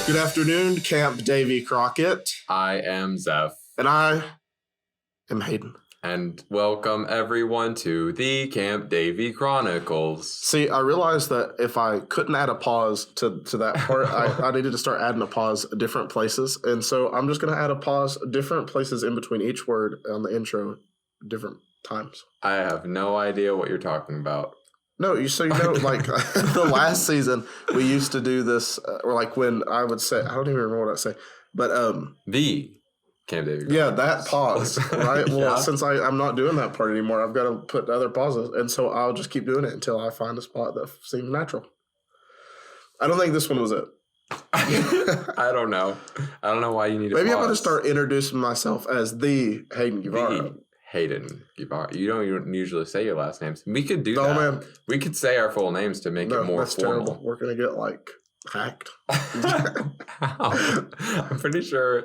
Good afternoon, Camp Davy Crockett. I am Zeph. And I am Hayden. And welcome everyone to the Camp Davy Chronicles. See, I realized that if I couldn't add a pause to that part, I needed to start adding a pause at different places. And so I'm just going to add a pause different places in between each word on the intro different times. I have no idea what you're talking about. No, like the last season, we used to do this, or like when I would say, I don't even remember what I'd say, but the Camp Davy. Yeah, that pause, right? Well, since I'm not doing that part anymore, I've got to put other pauses, and so I'll just keep doing it until I find a spot that seems natural. I don't think this one was it. I don't know. I don't know why you need to Maybe pause. I'm going to start introducing myself as the Hayden Guevara. Hayden Guevara. You don't usually say your last names. We could do that. Oh, man. We could say our full names to make it more that's formal. Terrible. We're going to get, hacked. How? I'm pretty sure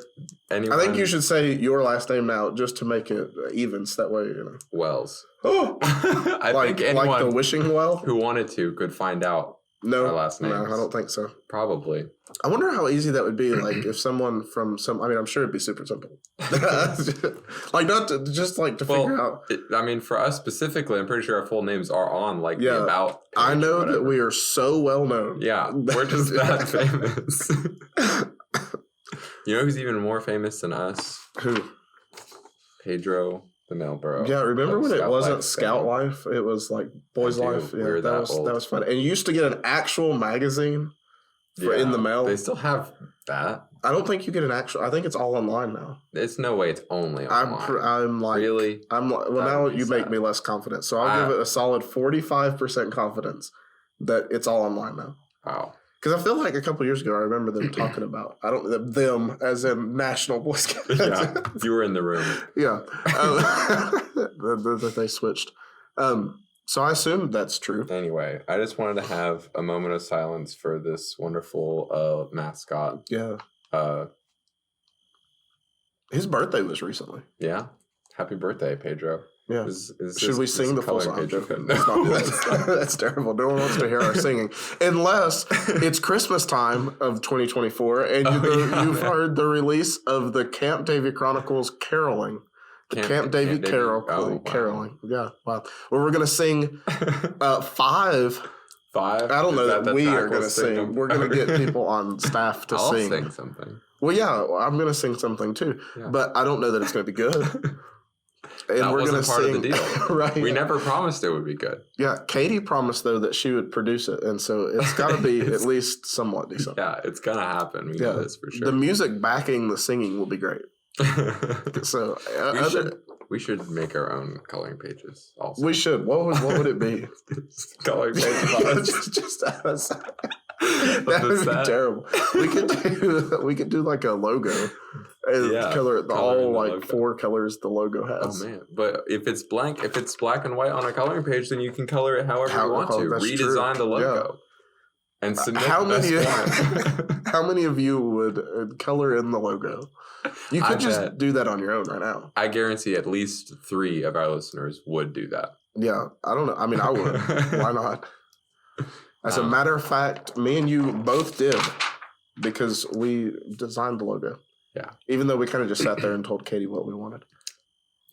anyone... I think you should say your last name now just to make it evens. That way, Wells. Oh! I think anyone like the wishing well? who wanted to could find out our last names. No, I don't think so. Probably. I wonder how easy that would be, if someone from I'm sure it'd be super simple. Not to, just to figure out. For us specifically, I'm pretty sure our full names are on the about. I know that we are so well known. Yeah, we're just that famous. You know who's even more famous than us? Who? Pedro the Mailburro. Yeah, remember when it wasn't Scout Life? It was Boys Life. Yeah, that was fun. And you used to get an actual magazine in the mail. They still have that. I don't think you get an actual. I think it's all online now. There's no way it's only online. Really? Now you make me less confident. So I'll give it a solid 45% confidence that it's all online now. Wow. Because I feel like a couple years ago, I remember them talking about, them as in National Boy Scouts. Yeah, you were in the room. Yeah. That they switched. So I assume that's true. Anyway, I just wanted to have a moment of silence for this wonderful mascot. Yeah. His birthday was recently. Yeah. Happy birthday, Pedro. Yeah. Should we sing the full song? Let's not do that. That's terrible. No one wants to hear our singing. Unless it's Christmas time of 2024 and you've heard the release of the Camp Davy Chronicles caroling. Camp Davy caroling. Yeah. Wow. Well, we're going to sing 5. I don't know that we are going to sing. We're going to get people on staff to sing. I'll sing something. Well, yeah, I'm going to sing something too. Yeah. But I don't know that it's going to be good. And that wasn't part of the deal. Right. We never promised it would be good. Yeah. Katie promised, though, that she would produce it. And so it's got to be at least somewhat decent. Yeah, it's going to happen. We know this for sure. The music backing the singing will be great. So we should make our own coloring pages also. We should. What would it be? Coloring pages. just us. That would be terrible. We could do like a logo and color it all 4 colors the logo has. Oh man! But if it's black and white on a coloring page, then you can color it however you want to. Redesign the logo and submit How many of you would color in the logo? You could just do that on your own right now. I guarantee at least 3 of our listeners would do that. Yeah, I don't know. I mean, I would. Why not? As a matter of fact, me and you both did because we designed the logo. Yeah. Even though we kind of just sat there and told Katie what we wanted.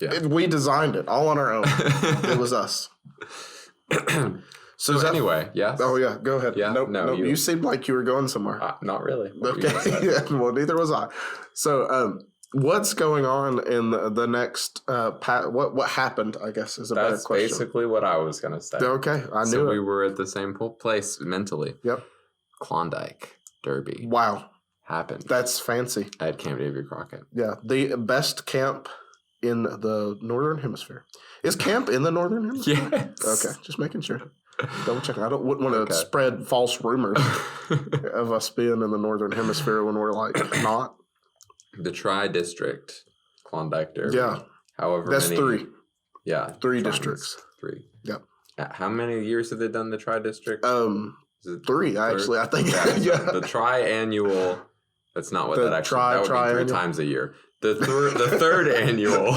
Yeah. We designed it all on our own. It was us. So anyway, yes. Oh, yeah. Go ahead. Yeah. Nope. You seemed like you were going somewhere. Not really. Okay. Yeah, well, neither was I. So, what's going on in the next what happened, I guess, is a better question. That's basically what I was going to say. Okay. I knew it. We were at the same place mentally. Yep. Klondike Derby. Wow. Happened. That's fancy. At Camp Davy Crockett. Yeah. The best camp in the Northern Hemisphere. Is camp in the Northern Hemisphere? Yes. Okay. Just making sure. Double checking. I wouldn't want to spread false rumors of us being in the Northern Hemisphere when we're not. The Tri-District Klondike Derby. Yeah. However that's many. 3. Yeah. 3 districts. 3. Yep. How many years have they done the Tri-District? 3, actually, I think. Yeah. The tri-annual. That's not what that actually. That would be 3 times a year. The third annual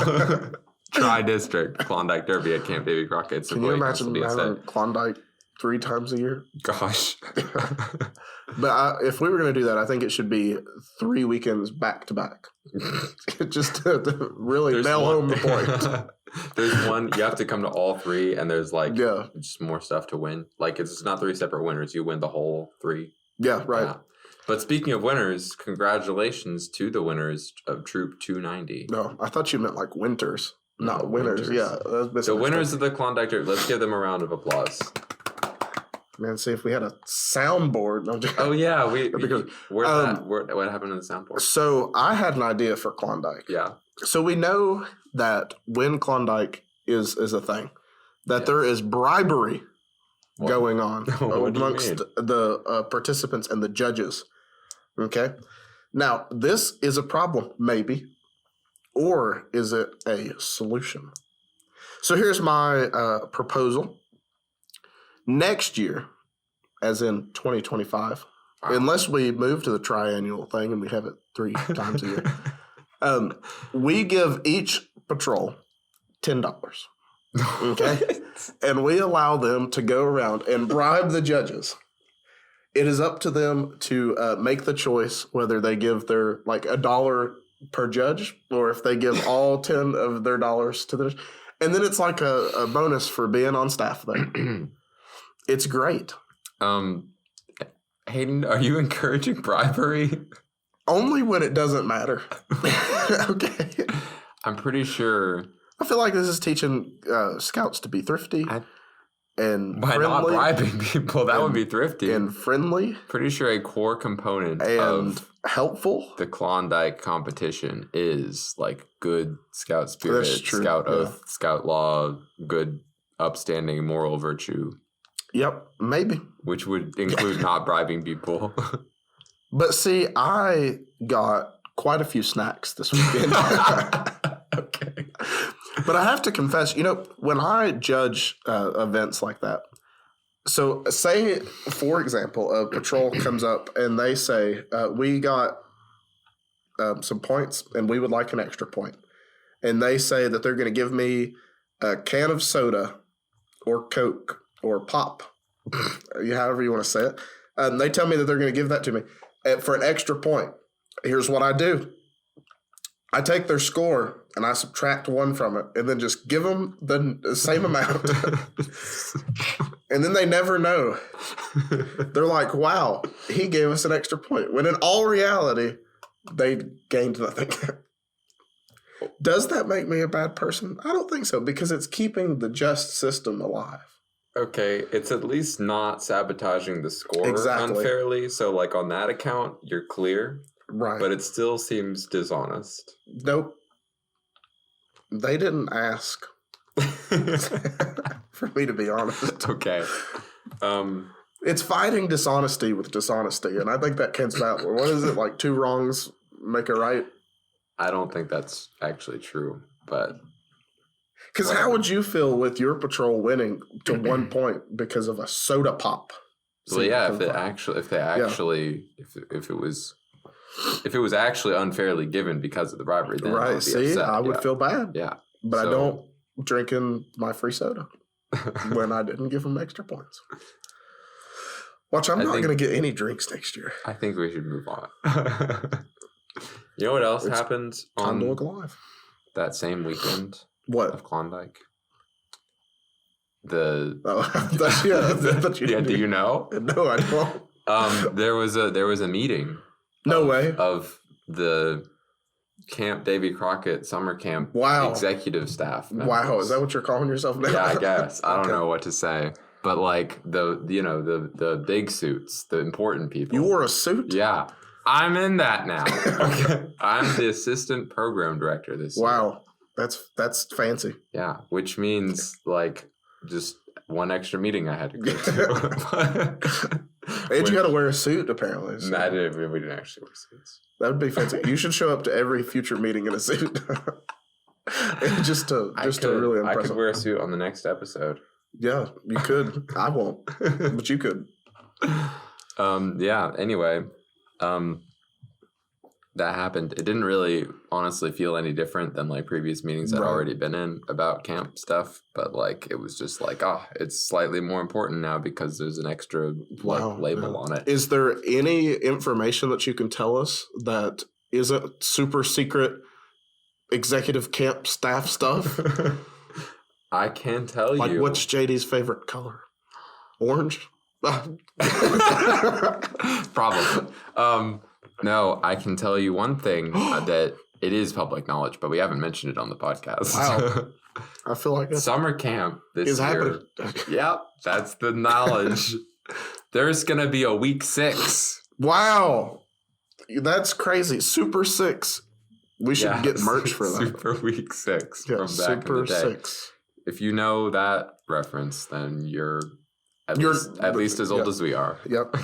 Tri-District Klondike Derby at Camp Davy Crockett. Can you imagine having Klondike 3 times a year. Gosh. But if we were going to do that, I think it should be 3 weekends back to back. Just to really nail home the point. There's one, you have to come to all 3, and there's like just more stuff to win. Like, it's not 3 separate winners. You win the whole 3. Yeah, right. Yeah. But speaking of winners, congratulations to the winners of Troop 290. No, I thought you meant like winters, not winners. Yeah. The winners of the Klondike Derby. Let's give them a round of applause. Man, see if we had a soundboard. Oh yeah, what happened to the soundboard? So I had an idea for Klondike. Yeah. So we know that when Klondike is a thing, that there is bribery going on amongst the participants and the judges. Okay. Now this is a problem, maybe, or is it a solution? So here's my proposal. Next year, as in 2025, unless we move to the triannual thing and we have it 3 times a year, we give each patrol $10. Okay? And we allow them to go around and bribe the judges. It is up to them to make the choice whether they give their like $1 per judge or if they give all 10 of their dollars to the. And then it's like a bonus for being on staff there. It's great. Hayden, are you encouraging bribery? Only when it doesn't matter. Okay. I'm pretty sure. I feel like this is teaching scouts to be thrifty and by friendly. Not bribing people. That would be thrifty. And friendly. Pretty sure a core component and of helpful. The Klondike competition is like good scout spirit, scout oath, scout law, good upstanding moral virtue. Yep, maybe. Which would include not bribing people. But see, I got quite a few snacks this weekend. Okay. But I have to confess, when I judge events like that, so say, for example, a patrol comes up and they say, we got some points and we would like an extra point. And they say that they're going to give me a can of soda or Coke or pop, however you want to say it. They tell me that they're going to give that to me for an extra point. Here's what I do. I take their score and I subtract 1 from it and then just give them the same amount. And then they never know. They're like, wow, he gave us an extra point. When in all reality, they gained nothing. Does that make me a bad person? I don't think so, because it's keeping the just system alive. Okay, it's at least not sabotaging the score unfairly. So, like, on that account, you're clear. Right. But it still seems dishonest. Nope. They didn't ask for me to be honest. Okay. It's fighting dishonesty with dishonesty, and I think that counts out. What is it, like 2 wrongs make a right? I don't think that's actually true, but... Because how would you feel with your patrol winning to 1 point because of a soda pop? Well, yeah, if it was actually unfairly given because of the bribery, then I would be upset. I would feel bad. Yeah, but I don't drink in my free soda when I didn't give them extra points. Watch, I'm not going to get any drinks next year. I think we should move on. You know what else happened on to look alive. That same weekend? What? Of Klondike? Do you know? No, I don't. There was a meeting. No way. Of the Camp Davy Crockett summer camp executive staff members. Wow, is that what you're calling yourself now? Yeah, I guess. I don't know what to say. But like the big suits, the important people. You wore a suit? Yeah. I'm in that now. Okay. I'm the assistant program director this year. Wow. That's fancy. Yeah, which means like just one extra meeting I had to go to. And you got to wear a suit apparently. So. We didn't actually wear suits. That would be fancy. You should show up to every future meeting in a suit. just to really impress. I could wear a suit on the next episode. Yeah, you could. I won't, but you could. Yeah. Anyway, that happened, it didn't really honestly feel any different than like previous meetings I'd already been in about camp stuff. But like it was just like, it's slightly more important now because there's an extra label on it. Is there any information that you can tell us that isn't super secret executive camp staff stuff? I can tell you. Like, what's JD's favorite color? Orange? Probably. No, I can tell you one thing that it is public knowledge, but we haven't mentioned it on the podcast. Wow. I feel like summer camp this is year. Yep, that's the knowledge. There's going to be a week 6. Wow. That's crazy. Super 6. We should get merch for that. Super week 6 from back in the day. 6. If you know that reference, then you're at least as old as we are. Yep.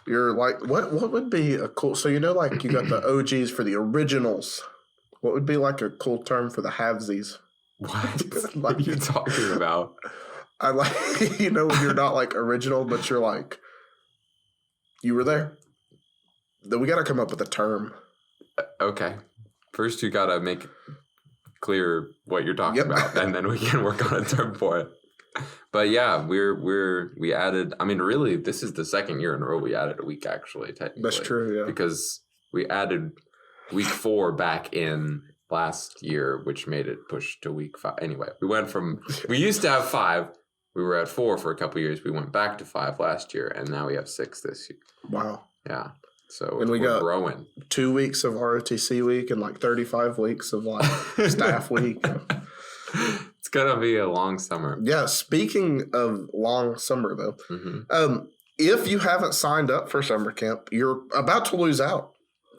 You're like, what would be a cool, so like you got the OGs for the originals. What would be like a cool term for the halvesies? What are you talking about? I like, when you're not like original, but you're like, you were there. Then we got to come up with a term. Okay. First, you got to make clear what you're talking about, and then we can work on a term for it. But yeah, we added, I mean, really, this is the second year in a row we added a week, actually, technically. That's true, yeah. Because we added week 4 back in last year, which made it push to week 5. Anyway, we used to have 5. We were at 4 for a couple years. We went back to 5 last year, and now we have 6 this year. Wow. Yeah. So and we're growing. 2 weeks of ROTC week and like 35 weeks of like staff week. It's gonna be a long summer. Yeah. Speaking of long summer, though, if you haven't signed up for summer camp, you're about to lose out.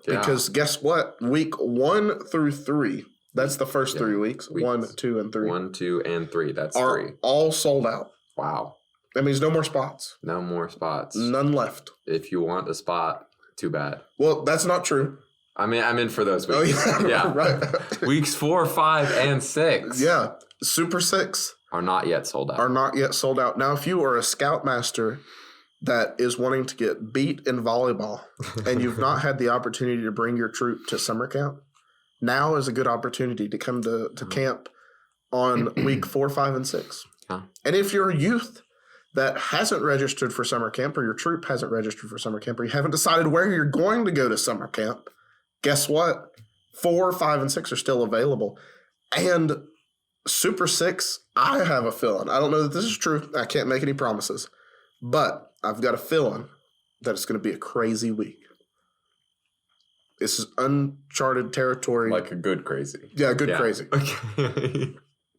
Yeah. Because guess what? Week 1 through 3. That's the first 3 weeks. 1, 2, and 3. 1, 2, and 3. That's are 3. All sold out. Wow. That means no more spots. No more spots. None left. If you want a spot, too bad. Well, that's not true. I mean, I'm in for those weeks. Oh, yeah. Right. Weeks 4, 5, and 6. Yeah. Super 6. Are not yet sold out. Are not yet sold out. Now, if you are a Scoutmaster that is wanting to get beat in volleyball and you've not had the opportunity to bring your troop to summer camp, now is a good opportunity to come to camp on week 4, 5, and 6. Yeah. And if you're a youth that hasn't registered for summer camp, or your troop hasn't registered for summer camp, or you haven't decided where you're going to go to summer camp, guess what? 4, 5, and 6 are still available. And Super 6, I have a feeling. I don't know that this is true. I can't make any promises. But I've got a feeling that it's going to be a crazy week. This is uncharted territory. Like a good crazy. Yeah, good crazy. Okay.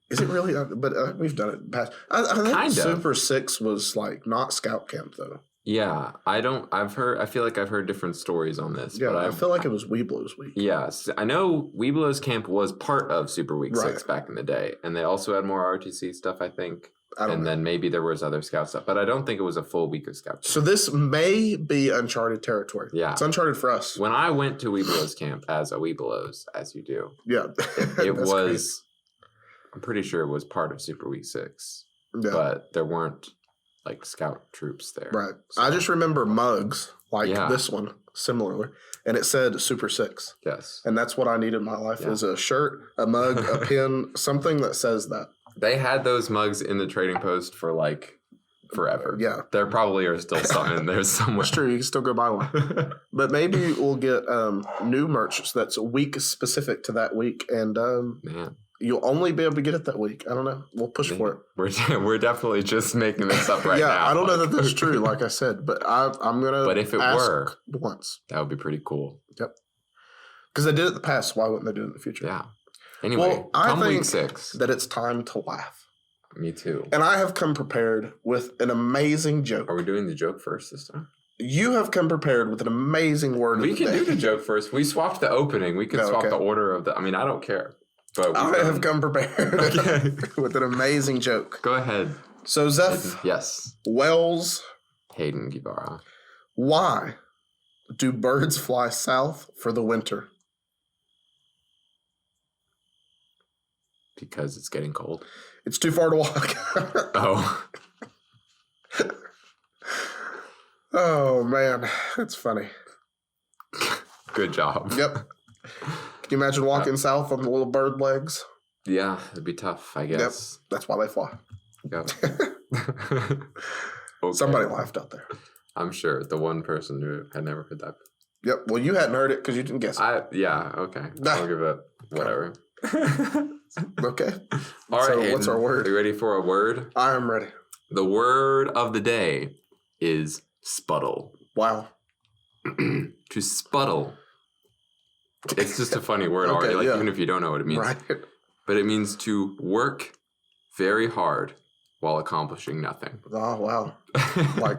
Is it really? But we've done it in the past. I think kind Super 6 was like not scout camp though. Yeah, I feel like I've heard different stories on this. Yeah, but I feel like it was Weeblo's week. Yes, I know Weeblo's camp was part of Super Week 6 back in the day, and they also had more ROTC stuff, I think. Then maybe there was other scout stuff, but I don't think it was a full week of scout camp. So this may be uncharted territory. Yeah, it's uncharted for us. When I went to Weeblo's camp as a Weeblo's, as you do, yeah, it was. Crazy. I'm pretty sure it was part of Super Week 6, but there weren't like scout troops there. Right. So. I just remember mugs like this one, similarly, and it said Super 6. Yes. And that's what I need in my life is a shirt, a mug, a pin, something that says that. They had those mugs in the trading post for like forever. Yeah. There probably are still some in there somewhere. It's true. You can still go buy one. But maybe we'll get new merch that's week specific to that week. And man. You'll only be able to get it that week. I don't know. We'll push for it. We're definitely just making this up right now. Yeah, I don't know that that's true, like I said, but I'm going to But if it were, once. That would be pretty cool. Yep. Because they did it in the past, so why wouldn't they do it in the future? Yeah. Anyway, come week 6. That it's time to laugh. Me too. And I have come prepared with an amazing joke. Are we doing the joke first this time? You have come prepared with an amazing word We can do the joke first. We swapped the opening. We can swap the order of the... I mean, I don't care. But I have come prepared with an amazing joke. Go ahead. So, Zeph. Yes. Wells. Hayden Guevara. Why do birds fly south for the winter? Because it's getting cold. It's too far to walk. Oh. Oh, man. That's funny. Good job. Yep. Can you imagine walking south on the little bird legs? Yeah, it'd be tough, I guess. Yep, that's why they fly. Yep. Okay. Somebody laughed out there. I'm sure. The one person who had never heard that. Yep. Well, you hadn't heard it because you didn't guess it. Yeah, okay. I'll give it whatever. Okay. All right, so Hayden, what's our word? Are you ready for a word? I am ready. The word of the day is sputtle. Wow. To sputtle. It's just a funny word Okay, already, yeah. even if you don't know what it means. Right. But it means to work very hard while accomplishing nothing. Oh, wow. Like,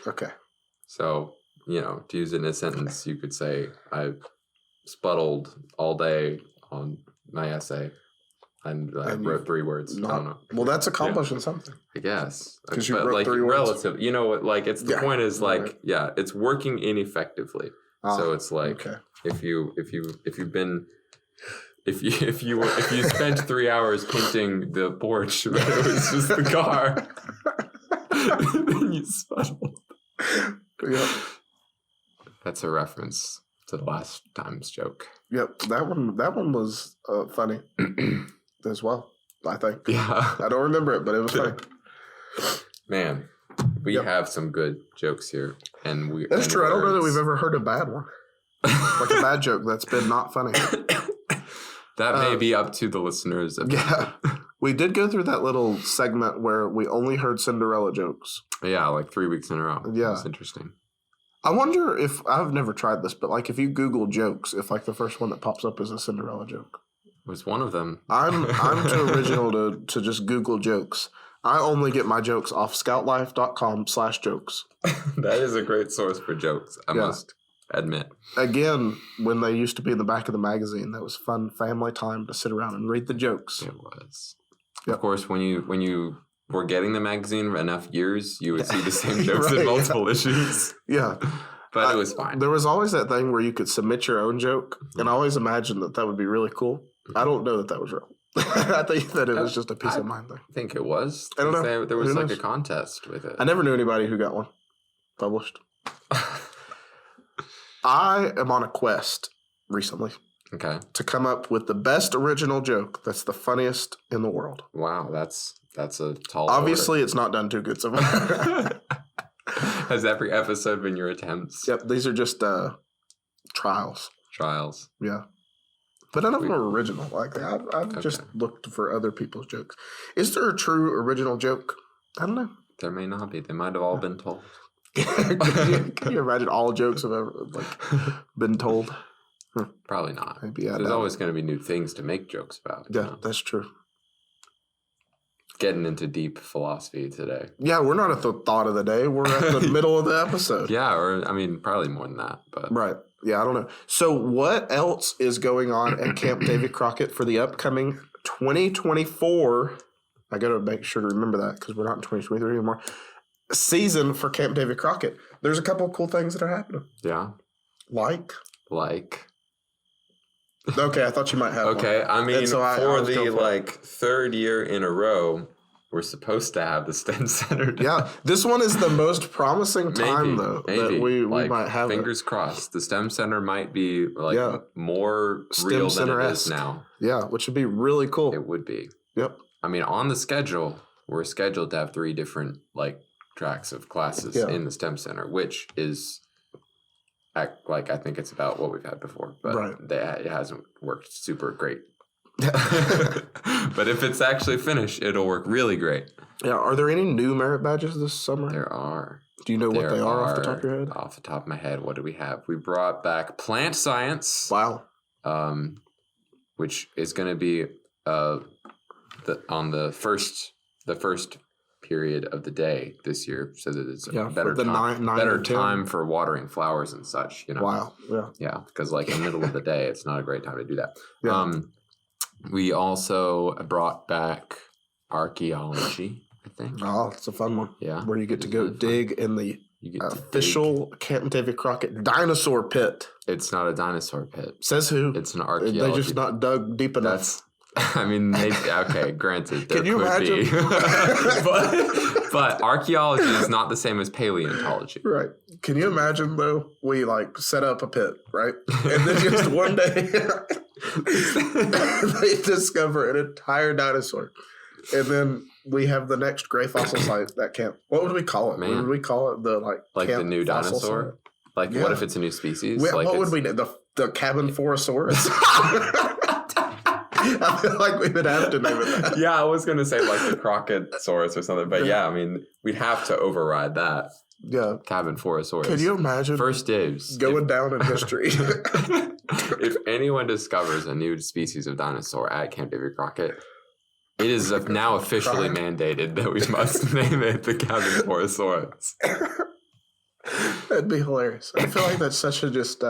okay. So, to use it in a sentence, you could say, I sputtled all day on my essay. And I wrote 3 words. I don't know. Well, that's accomplishing something. I guess. Because you wrote 3 words. Relative. You know what? Like, it's the point is like, right. It's working ineffectively. So it's like if you spent 3 hours painting the porch, but it was just the car, then you sputtled. Yep. That's a reference to the last time's joke. Yep, that one was funny as well, I think. Yeah. I don't remember it, but it was funny. Man, we have some good jokes here. That's true. I don't know that we've ever heard a bad one. Like a bad joke that's been not funny. That may be up to the listeners. Yeah. We did go through that little segment where we only heard Cinderella jokes. Yeah, like 3 weeks in a row. Yeah. That's interesting. I wonder if, I've never tried this, but like if you Google jokes, if like the first one that pops up is a Cinderella joke. Was one of them. I'm too original to just Google jokes. I only get my jokes off scoutlife.com/jokes. That is a great source for jokes, I must admit. Again, when they used to be in the back of the magazine, that was fun family time to sit around and read the jokes. It was. Yep. Of course, when you were getting the magazine for enough years, you would see the same jokes in multiple issues. Yeah. But it was fine. There was always that thing where you could submit your own joke, and I always imagined that would be really cool. I don't know that was real. I think that it was just a peace of mind thing. I think it was. I don't know. There was like a contest with it. I never knew anybody who got one published. I am on a quest recently to come up with the best original joke that's the funniest in the world. Wow, that's a tall Obviously, it's not done too good so far. Has every episode been your attempts? Yep, these are just trials. Trials. Yeah. But none of them are original. Like I've just looked for other people's jokes. Is there a true original joke? I don't know. There may not be. They might have all been told. Can you imagine all jokes have ever been told? Probably not. Maybe There's always going to be new things to make jokes about. Yeah, that's true. Getting into deep philosophy today. Yeah, we're not at the thought of the day. We're at the middle of the episode. Yeah, or probably more than that. But right. Yeah, I don't know. So what else is going on at Camp Davy Crockett for the upcoming 2024? I got to make sure to remember that because we're not in 2023 anymore. Season for Camp Davy Crockett. There's a couple of cool things that are happening. Yeah. Like? Okay, I thought you might have one. For the third year in a row, we're supposed to have the STEM Center done. Yeah, this one is the most promising time, that we might have fingers crossed. The STEM Center might be more STEM real than it is now. Yeah, which would be really cool. It would be. Yep. On the schedule, we're scheduled to have 3 different tracks of classes in the STEM Center, which is I think it's about what we've had before, but it hasn't worked super great. But if it's actually finished, it'll work really great. Yeah. Are there any new merit badges this summer? There are. Do you know what they are off the top of your head? Off the top of my head, what do we have? We brought back plant science. Wow. Which is going to be on the first period of the day this year, so that it's a better time for watering flowers and such. Wow. Yeah, because in the middle of the day, it's not a great time to do that. Yeah. We also brought back archaeology, I think. Oh, it's a fun one. Yeah, where you get to go dig in the official Camp Davy Crockett dinosaur pit. It's not a dinosaur pit. Says who? It's an archaeology. They just not dug deep enough. Granted, Can you imagine? But archaeology is not the same as paleontology. Right. Can you imagine, though, we, like, set up a pit, right? And then just one day, they discover an entire dinosaur. And then we have the next gray fossil site that camp. What would we call it? Man. What would we call it? The, like the new dinosaur? Like, what if it's a new species? What would we name the cabin forosaurus? I feel like we would have to name it that. Yeah, I was going to say like the Crocodsaurus or something. But yeah, I mean, we'd have to override that. Yeah. Cabin forosaurus. Can you imagine? First dibs. Going down in history. If anyone discovers a new species of dinosaur at Camp Davy Crockett, it is now officially mandated that we must name it the Cabin forosaurus. That'd be hilarious. I feel like that's such a just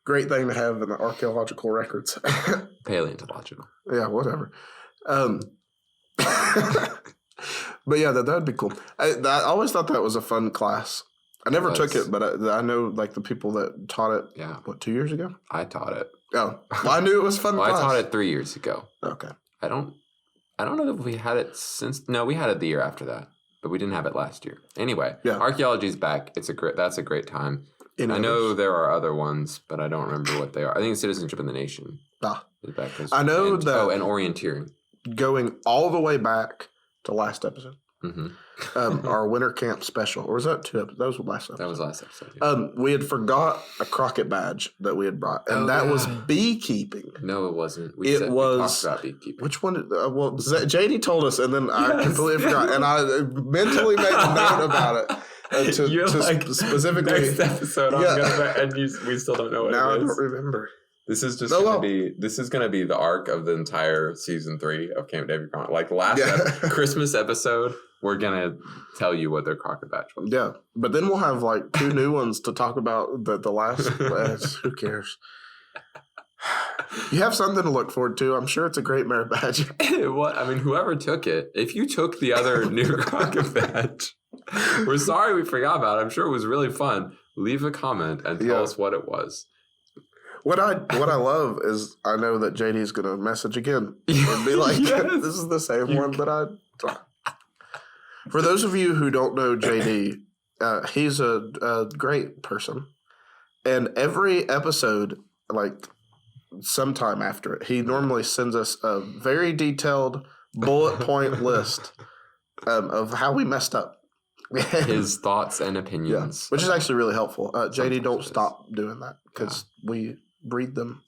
great thing to have in the archaeological records. Paleontological. Yeah, whatever. But yeah, that would be cool. I always thought that was a fun class. I never took it, but I know like the people that taught it. Yeah. What, 2 years ago? I taught it. Oh, well, I knew it was fun. Well, I taught it 3 years ago. Okay. I don't know if we had it since. No, we had it the year after that, but we didn't have it last year. Anyway, archaeology's back. That's a great time. I know there are other ones, but I don't remember what they are. I think Citizenship in the Nation. I know that. Oh, and orienteering. Going all the way back to last episode. Mm-hmm. Our winter camp special. Or was that 2 episodes? That was last episode. That was last episode. Yeah. We had forgot a Crockett badge that we had brought, and that was beekeeping. No, it wasn't. We talked about beekeeping. Which one? Well, JD told us, and then I completely forgot, and I mentally made a note about it. Specifically, next episode, we still don't know what now it is. I don't remember. This is just going to be the arc of the entire season 3 of Camp Davy Crockett. Like the last Christmas episode, we're gonna tell you what their Crockett badge was. Yeah, but then we'll have like 2 new ones to talk about. The last, who cares? You have something to look forward to. I'm sure it's a great merit badge. What? I mean, whoever took it, if you took the other new Crockett badge, we're sorry we forgot about it. I'm sure it was really fun. Leave a comment and tell us what it was. What I love is I know that JD is going to message again and be like, this is the same one that I thought. For those of you who don't know JD, he's a great person. And every episode, like sometime after it, he normally sends us a very detailed bullet point list of how we messed up. His thoughts and opinions. Which is actually really helpful. JD, don't stop doing that because we breed them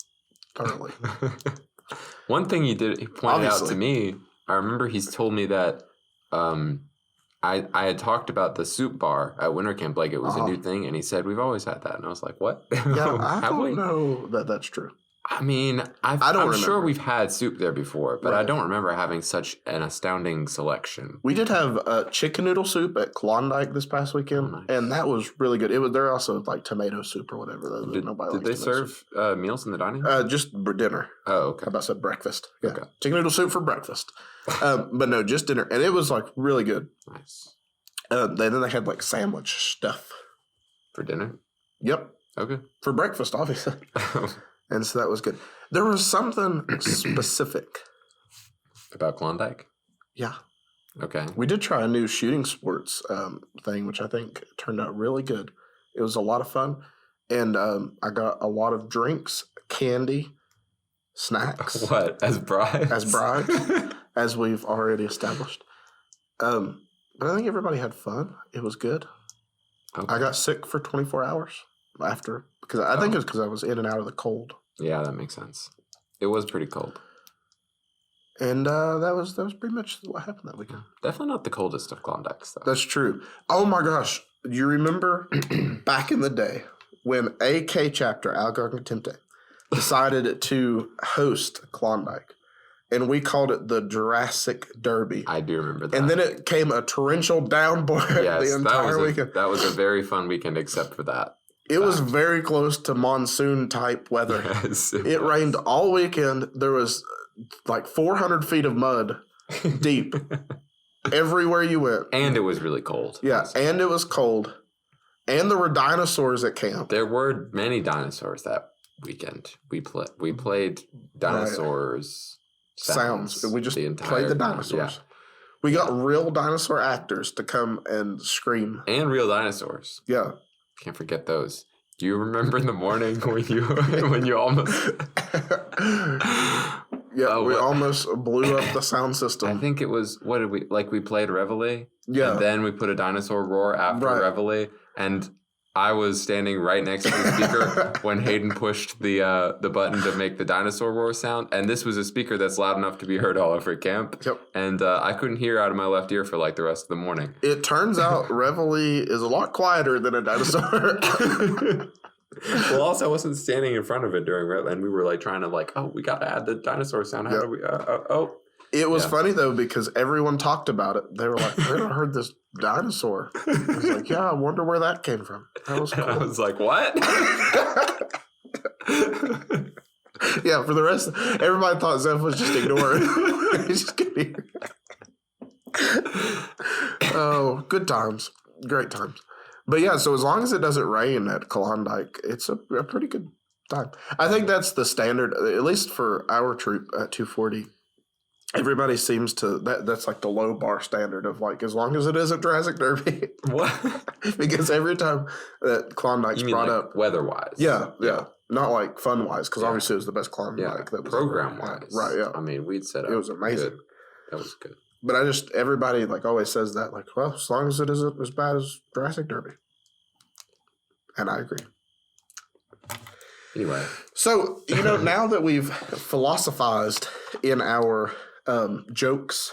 thoroughly. One thing he pointed out to me, I remember he's told me that I had talked about the soup bar at winter camp like it was a new thing, and he said we've always had that, and I was like, what? Yeah, I don't know that that's true. I mean, I'm sure we've had soup there before, but I don't remember having such an astounding selection. We did have chicken noodle soup at Klondike this past weekend, and that was really good. There also like tomato soup or whatever. Did they serve meals in the dining? Just dinner. Oh, okay. How about said breakfast? Yeah, okay. Chicken noodle soup for breakfast. But no, just dinner, and it was like really good. Nice. Then they had like sandwich stuff for dinner. Yep. Okay. For breakfast, obviously. And so that was good. There was something specific. About Klondike? Yeah. Okay. We did try a new shooting sports thing, which I think turned out really good. It was a lot of fun. And I got a lot of drinks, candy, snacks. What? As bribes? As bribes, as we've already established. But I think everybody had fun. It was good. Okay. I got sick for 24 hours after. Because I think it was because I was in and out of the cold. Yeah, that makes sense. It was pretty cold. And that was pretty much what happened that weekend. Definitely not the coldest of Klondike stuff. That's true. Oh my gosh. You remember back in the day when AK chapter, Algonquin Temte, decided to host Klondike. And we called it the Jurassic Derby. I do remember that. And then it came a torrential downpour the entire weekend. That was a very fun weekend except for that. It was very close to monsoon-type weather. Yes, it rained all weekend. There was like 400 feet of mud deep everywhere you went. And it was really cold. Yeah, and it was cold. And there were dinosaurs at camp. There were many dinosaurs that weekend. We played dinosaurs sounds. We just played the dinosaurs. Yeah. We got real dinosaur actors to come and scream. And real dinosaurs. Yeah. Can't forget those. Do you remember in the morning when you almost... Yeah, we almost blew up the sound system. I think it was, what did we played Reveille? Yeah. And then we put a Dinosaur roar after Reveille. And I was standing right next to the speaker when Hayden pushed the button to make the Dinosaur roar sound. And this was a speaker that's loud enough to be heard all over camp. Yep. And I couldn't hear out of my left ear for like the rest of the morning. It turns out Reveille is a lot quieter than a Dinosaur. Well, also, I wasn't standing in front of it during Reveille, and we were like trying to we got to add the Dinosaur sound. How do we? It was funny though because everyone talked about it. They were like, "I heard this dinosaur." I was like, "Yeah, I wonder where that came from." That was cool. I was like, "What?" Yeah, for the rest, everybody thought Zeph was just ignoring. He's just kidding. Oh, good times, great times. But yeah, so as long as it doesn't rain at Klondike, it's a pretty good time. I think that's the standard, at least for our troop at 240. Everybody seems to that's like the low bar standard of like as long as it isn't Jurassic Derby. What? Because every time that Klondike's brought up weather-wise. Yeah. Not like fun-wise, because obviously it was the best Klondike. That was program-wise. Right, yeah. I mean, we'd set up. It was amazing. Good. That was good. But everybody like always says that, like, well, as long as it isn't as bad as Jurassic Derby. And I agree. Anyway. So, now that we've philosophized in our jokes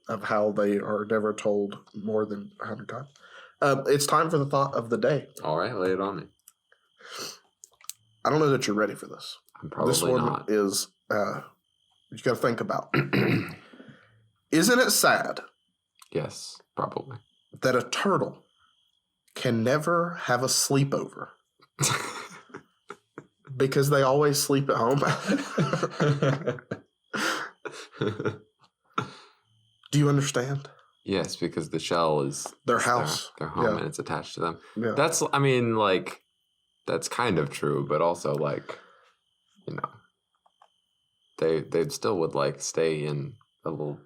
of how they are never told more than 100 times, it's time for the thought of the day. All right, lay it on me. I don't know that you're ready for this. I'm probably this one not. Is you got to think about. Isn't it sad? Yes, probably. That a turtle can never have a sleepover because they always sleep at home. Do you understand? Yes, because the shell is their house, their home, and it's attached to them. Yeah. That's kind of true, but also they still would stay in a little.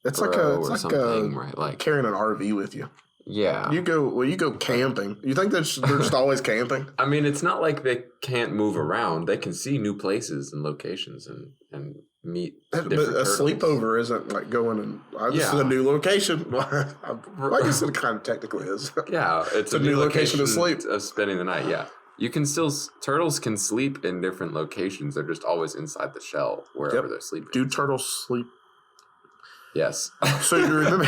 It's like something, right? Like carrying an RV with you. Yeah. You go camping. You think they're just always camping? I mean, it's not like they can't move around. They can see new places and locations and meet different turtles. Sleepover isn't like going and this is a new location. Well, I guess it kind of technically is. Yeah, it's a new location to sleep. Of spending the night, yeah. You can turtles can sleep in different locations. They're just always inside the shell wherever they're sleeping. Do turtles sleep? Yes. So you remember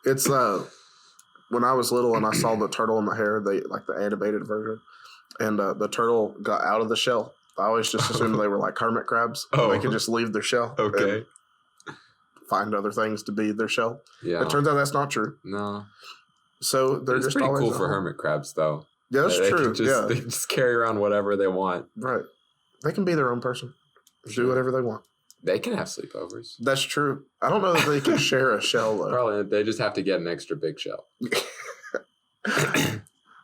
it's when I was little and I saw the turtle in the hair, the animated version, and the turtle got out of the shell. I always just assumed they were like hermit crabs. Oh. They could just leave their shell. Okay. And find other things to be their shell. Yeah. It turns out that's not true. No. So they're just pretty always cool for hermit crabs, though. Yeah, that's true. They just carry around whatever they want. Right. They can be their own person. Do whatever they want. They can have sleepovers. That's true. I don't know that they can share a shell, though. Probably. They just have to get an extra big shell. I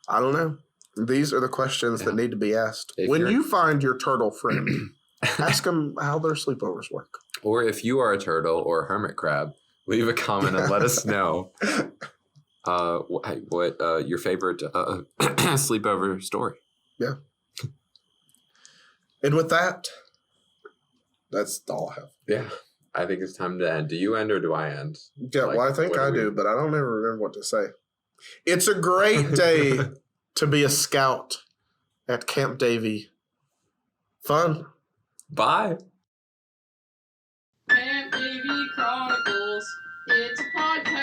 don't know. These are the questions that need to be asked. When you find your turtle friend, ask them how their sleepovers work. Or if you are a turtle or a hermit crab, leave a comment and let us know what your favorite sleepover story. Yeah. And with that, that's all I have. Yeah. I think it's time to end. Do you end or do I end? Yeah, well, I think I do, but I don't ever remember what to say. It's a great day to be a scout at Camp Davy. Fun. Bye. Camp Davy Chronicles. It's a podcast.